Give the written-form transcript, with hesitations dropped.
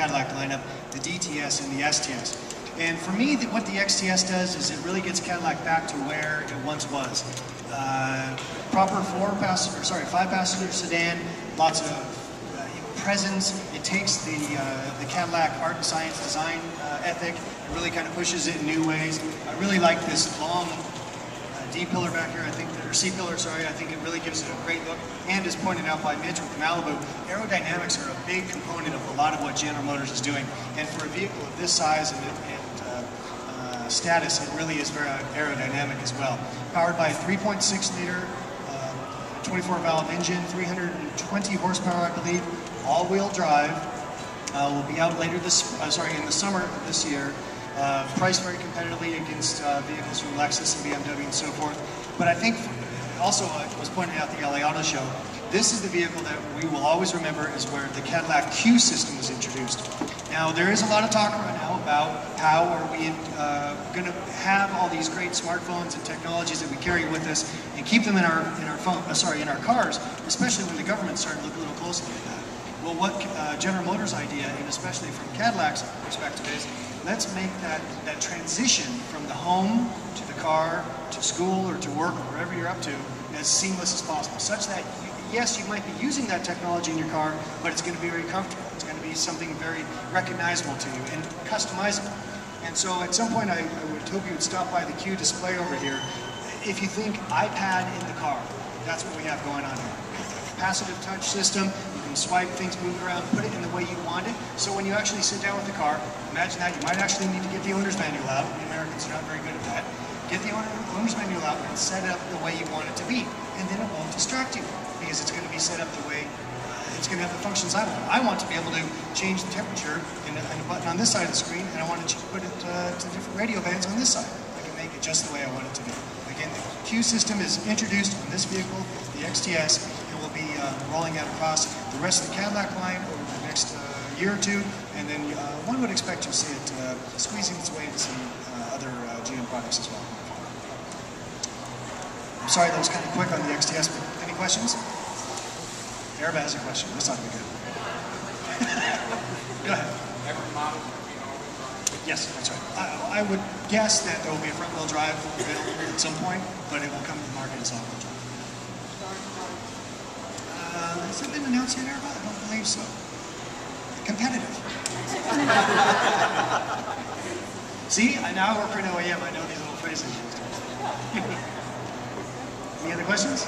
Cadillac lineup, the DTS and the STS. And for me, what the XTS does is it really gets Cadillac back to where it once was. Proper five-passenger sedan, lots of presence. It takes the Cadillac art and science design ethic and really kind of pushes it in new ways. I really like this long D-pillar back here, or C-pillar, sorry. I think it really gives it a great look. And as pointed out by Mitch with the Malibu, aerodynamics are a big component of a lot of what General Motors is doing. And for a vehicle of this size and status, it really is very aerodynamic as well. Powered by a 3.6 liter 24-valve engine, 320 horsepower, I believe, all-wheel drive. Will be out later in the summer of this year. Priced very competitively against vehicles from Lexus and BMW and so forth. But I think also, it was pointed out at the LA Auto Show, this is the vehicle that we will always remember is where the Cadillac Q system was introduced. Now, there is a lot of talk right now about how are we going to have all these great smartphones and technologies that we carry with us and keep them in our cars, especially when the government's starting to look a little closely at that. Well, what General Motors' idea, and especially from Cadillac's perspective, is let's make that transition from the home to the car to school or to work or wherever you're up to as seamless as possible, such that yes, you might be using that technology in your car, but it's going to be very comfortable. It's going to be something very recognizable to you and customizable. And so at some point, I would hope you would stop by the Q display over here. If you think iPad in the car, that's what we have going on here. Capacitive touch system. Swipe things, move around, put it in the way you want it. So when you actually sit down with the car, imagine that you might actually need to get the owner's manual out. The Americans are not very good at that. Get the owner's manual out and set it up the way you want it to be. And then it won't distract you because it's going to be set up the way, it's going to have the functions I want. I want to be able to change the temperature and a button on this side of the screen, and I want to put it to different radio bands on this side. I can make it just the way I want it to be. Again, the Q system is introduced on this vehicle, the XTS. Will be rolling out across the rest of the Cadillac line over the next year or two, and then one would expect to see it squeezing its way into some other GM products as well. I'm sorry that was kind of quick on the XTS, but any questions? Arab has a question. This ought to be good. Go ahead. Every model? Yes, that's right. I would guess that there will be a front-wheel drive available at some point, but it will come to the market as all-wheel drive. Has it been announced yet, Arba? I don't believe so. Competitive. See, now I work for an OEM. I know these little phrases. Any other questions?